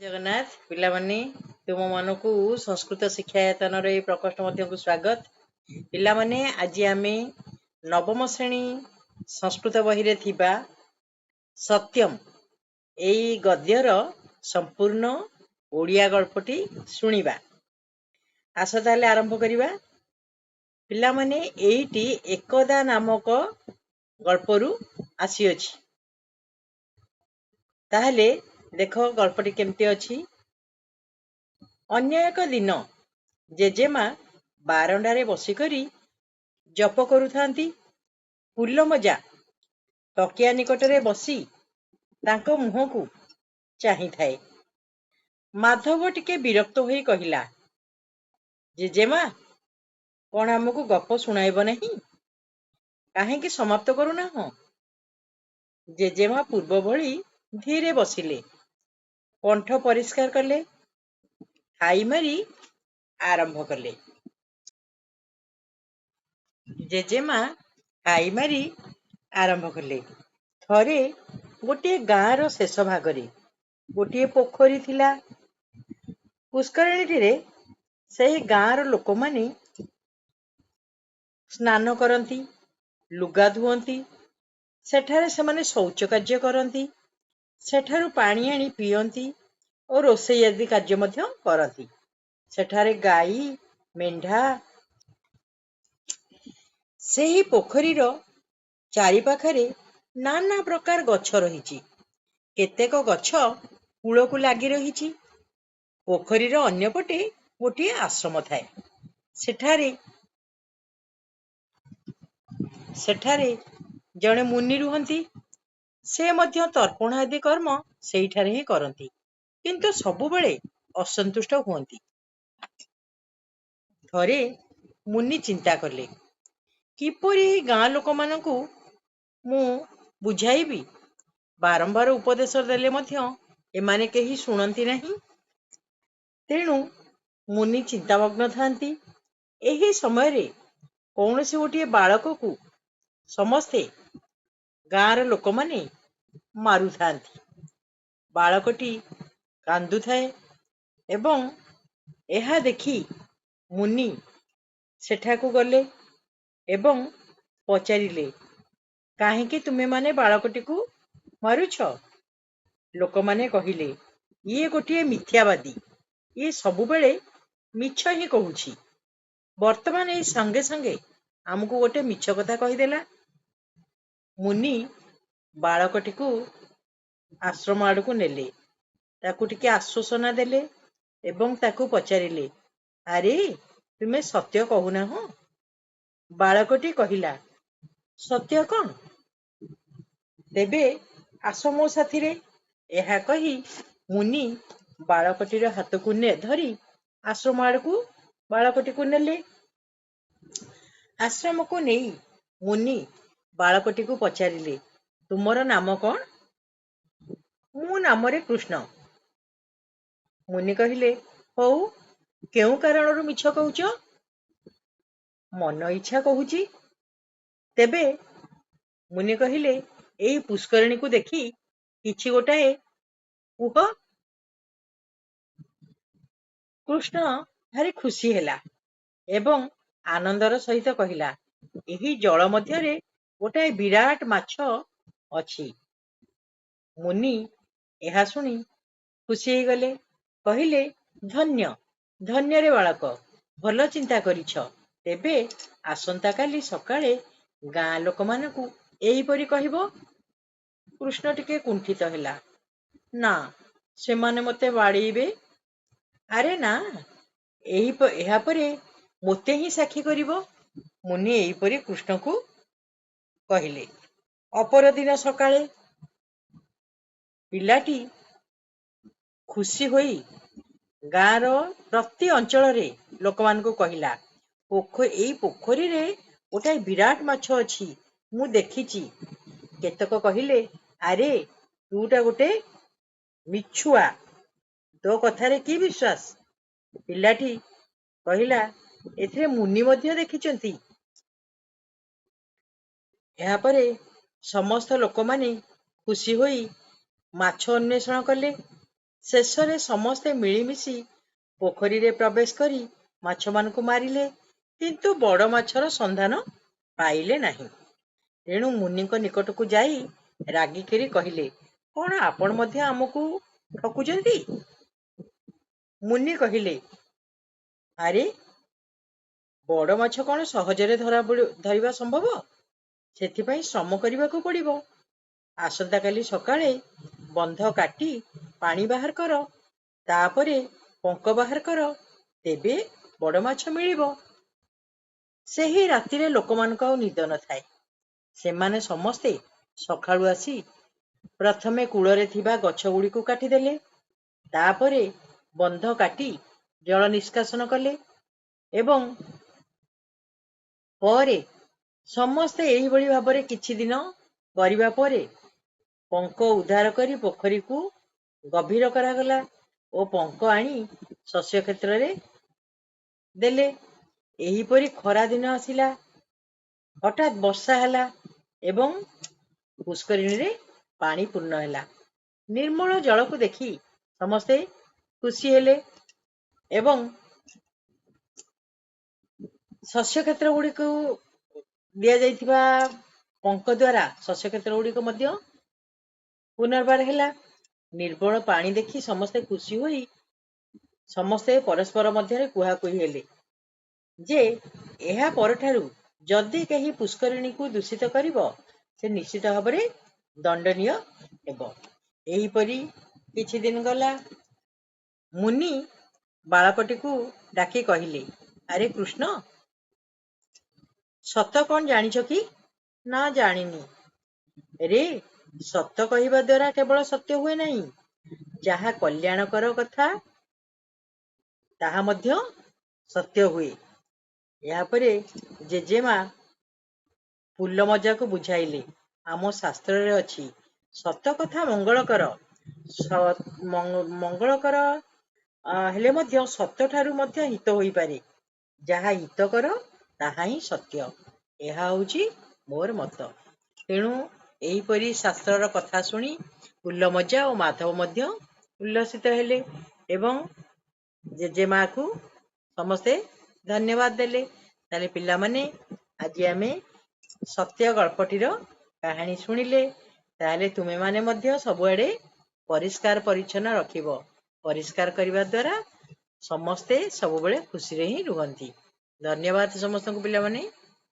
जगन्नाथ पिलामाने तुम मन को संस्कृत शिक्षायतन प्रकोष्ठ को स्वागत। पिलामाने आज आमे नवम श्रेणी संस्कृत बही रे थिबा सत्यम एई गद्यर संपूर्ण ओडिया गल्पटी शुणिबा। आस ताले आरंभ करिबा। पिलामाने एइटी एकदा नामक गल्परू आसी अछि। ताहले देखो गल्पटी केमती अछि। अन्य एक दिन जेजेमा बारंडारे बसिकरी जप करुथांती। फूल मजा तकिया निकटरे बसी तांको मुह को चाही थाए। माधव टिके विरक्त होई कहिला, जेजेमा कौन हमको गप सुनाइब नहीं? काहेकि समाप्त करुना हो? जेजेमा पूर्व भली धीरे बसिले, कंठ परिष्कार कले, खाई मारी आरंभ कले। जेजेमा खाई मारी आरंभ कले। थरे गोटे गाँर शेष भागरे गोटे पोखरी थिला। पुष्करिणी रे सही गाँर लोक माने स्नान करती, लुगा धुअंती, सेठारे सेमाने शौच कार्य करती, सेठारु पानी आनी पियंती और रोषेई आदि कार्य मध्य करती। सेठारे गाई मेंढा सेही पोखरीर चारि पाखरे नाना प्रकार गछ रहिछि। केतेक गछ कूल को लागी रहिछि। पोखरीर अन्य पटे गोटे आश्रम थाए। सेठारे जणे मुनि रुहंती। से मध्य तर्पण आदि कर्म सेठारे ही करती, किंतु सबुबेले असंतुष्ट हुअंती। थरे मुनि चिंता कले, किपरि गाँ लोक मानकु मु बुझाइबी? बारंबार उपदेश देले मध्य एमाने केही शुणंती नहीं। तेणु मुनि चिंतामग्न थांती। एही समय रे कौनसी गोटे बालक को समस्ते गाँर लोक माने मारु थांती। बालकटी कांदु थाए एवं एहा देखी मुनि सेठाकू गले एवं पचारिले, काहेकि तुमे माने बालकटी को मारुछ? लोक माने कहिले, ये गोटे मिथ्यावादी, ये सबुबेले मिछ ही कहूछि। वर्तमान ए संगे संगे आमको गोटे मिछ कथा कहिदेला। मुनि बालकटी को आश्रम आड़कू नेले, ताकू टिके आश्वासना देले एवं ताकू पचारिले, अरे तुमे सत्य कहूना हो? बालकटी कहिला, सत्य कौन? तेबे आस मो साथी रे। एहा कही मुनि बालकटीर हाथ को धरी आश्रम आड़कू बालकटी को नेले। आश्रम को नहीं मुनि बालकटी को पचारिले, तुमर नाम कौन? मु नामरे कृष्ण। मुनि कहिले, हौ केउ कारणरू मिछ कहूच? मन इच्छा कहूची। तेबे मुनि कहिले, एई पुष्करिणी को देखी किछि गोटाए कुह। कृष्ण भारी खुशी हेला एवं आनंदर सहित कहिला, एही जल मध्यरे गोटाए विराट माछ अछि। मुनि एहा सुनी खुशी हो गले, कहिले, धन्य धन्य रे बालक, भल चिंता करिछ। तेबे आसंता काली सकाळे गाँ लोक मानकू एहीपरि कहिबो? कृष्ण टिके कुंठित हेला, ना सेमाने मते बाड़ीबे। अरे ना, एहा परे मोते ही साक्षी करिबो। मुनि एहीपरि कृष्ण को कहिले। अपर दिन सकाळे पिलाटी खुशी होई गाँर प्रति अंचल रे लोक मानकू कहिला, एई पोखरी रे गोटाए विराट माछ अछि, मु देखिछि। केतक कहिले, अरे तूटा गोटे मिछुआ, तो कथारे की विश्वास? पिलाटी कहिला, एथिरे मुनि मध्य देखिचंती। एहा परे समस्त लोक माने खुशी होई माछ अन्वेषण कले। ଶେଷରେ ସମସ୍ତେ ମିଳିମିଶି ପୋଖରୀରେ ପ୍ରବେଶ କରି ମାଛମାନଙ୍କୁ ମାରିଲେ, କିନ୍ତୁ ବଡ଼ ମାଛର ସନ୍ଧାନ ପାଇଲେ ନାହିଁ। ତେଣୁ ମୁନିଙ୍କ ନିକଟକୁ ଯାଇ ରାଗିକିରି କହିଲେ, କଣ ଆପଣ ମଧ୍ୟ ଆମକୁ ଠକୁଛନ୍ତି? ମୁନି କହିଲେ, ଆରେ ବଡ଼ ମାଛ କଣ ସହଜରେ ଧରିବା ସମ୍ଭବ? ସେଥିପାଇଁ ଶ୍ରମ କରିବାକୁ ପଡ଼ିବ। ଆସନ୍ତାକାଲି ସକାଳେ ବନ୍ଧ କାଟି ପାଣି ବାହାର କର, ତାପରେ ପଙ୍କ ବାହାର କର, ତେବେ ବଡ଼ ମାଛ ମିଳିବ। ସେହି ରାତିରେ ଲୋକମାନଙ୍କୁ ଆଉ ନିଦ ନଥାଏ। ସେମାନେ ସମସ୍ତେ ସକାଳୁ ଆସି ପ୍ରଥମେ କୂଳରେ ଥିବା ଗଛଗୁଡ଼ିକୁ କାଟିଦେଲେ, ତାପରେ ବନ୍ଧ କାଟି ଜଳ ନିଷ୍କାସନ କଲେ ଏବଂ ପରେ ସମସ୍ତେ ଏହିଭଳି ଭାବରେ କିଛି ଦିନ କରିବା ପରେ ପଙ୍କ ଉଦ୍ଧାର କରି ପୋଖରୀକୁ ଗଭୀର କରାଗଲା ଓ ପଙ୍କ ଆଣି ଶସ୍ୟ କ୍ଷେତ୍ରରେ ଦେଲେ। ଏହିପରି ଖରା ଦିନ ଆସିଲା। ହଠାତ୍ ବର୍ଷା ହେଲା ଏବଂ ପୁଷ୍କରିଣୀରେ ପାଣି ପୂର୍ଣ୍ଣ ହେଲା। ନିର୍ମଳ ଜଳକୁ ଦେଖି ସମସ୍ତେ ଖୁସି ହେଲେ ଏବଂ ଶସ୍ୟ କ୍ଷେତ୍ର ଗୁଡ଼ିକୁ ଦିଆଯାଇଥିବା ପଙ୍କ ଦ୍ୱାରା ଶସ୍ୟ କ୍ଷେତ୍ର ଗୁଡ଼ିକ ମଧ୍ୟ ପୁନର୍ବାର ହେଲା। ନିର୍ମଳ ପାଣି ଦେଖି ସମସ୍ତେ ଖୁସି ହୋଇ ସମସ୍ତେ ପରସ୍ପର ମଧ୍ୟରେ କୁହାକୁହି ହେଲେ ଯେ ଏହା ପରଠାରୁ ଯଦି କେହି ପୁଷ୍କରିଣୀକୁ ଦୂଷିତ କରିବ, ସେ ନିଶ୍ଚିତ ଭାବରେ ଦଣ୍ଡନୀୟ ହେବ। ଏହିପରି କିଛି ଦିନ ଗଲା। ମୁନି ବାଳକଟିକୁ ଡାକି କହିଲେ, ଆରେ କୃଷ୍ଣ, ସତ କଣ ଜାଣିଛ କି? ନା, ଜାଣିନି। ରେ, ସତ କହିବା ଦ୍ୱାରା କେବଳ ସତ୍ୟ ହୁଏ ନାହିଁ, ଯାହା କଲ୍ୟାଣକର କଥା ତାହା ମଧ୍ୟ ସତ୍ୟ ହୁଏ। ଏହାପରେ ଜେଜେମା ପୁଲମଜାକୁ ବୁଝାଇଲେ, ଆମ ଶାସ୍ତ୍ରରେ ଅଛି, ସତ କଥା ମଙ୍ଗଳକର। ମଙ୍ଗଳକର ହେଲେ ମଧ୍ୟ ସତ୍ୟଠାରୁ ମଧ୍ୟ ହିତ ହୋଇପାରେ। ଯାହା ହିତକର ତାହା ହିଁ ସତ୍ୟ। ଏହା ହେଉଛି ମୋର ମତ। ତେଣୁ ଏହିପରି ଶାସ୍ତ୍ରର କଥା ଶୁଣି ପୁଲମଜା ଓ ମାଧବ ମଧ୍ୟ ଉଲ୍ଲସିତ ହେଲେ ଏବଂ ଜେଜେମାକୁ ସମସ୍ତେ ଧନ୍ୟବାଦ ଦେଲେ। ତାହେଲେ ପିଲାମାନେ, ଆଜି ଆମେ ସତ୍ୟ ଗଳ୍ପଟିର କାହାଣୀ ଶୁଣିଲେ। ତାହେଲେ ତୁମେମାନେ ମଧ୍ୟ ସବୁଆଡ଼େ ପରିଷ୍କାର ପରିଚ୍ଛନ୍ନ ରଖିବ। ପରିଷ୍କାର କରିବା ଦ୍ୱାରା ସମସ୍ତେ ସବୁବେଳେ ଖୁସିରେ ହିଁ ରୁହନ୍ତି। ଧନ୍ୟବାଦ ସମସ୍ତଙ୍କୁ ପିଲାମାନେ।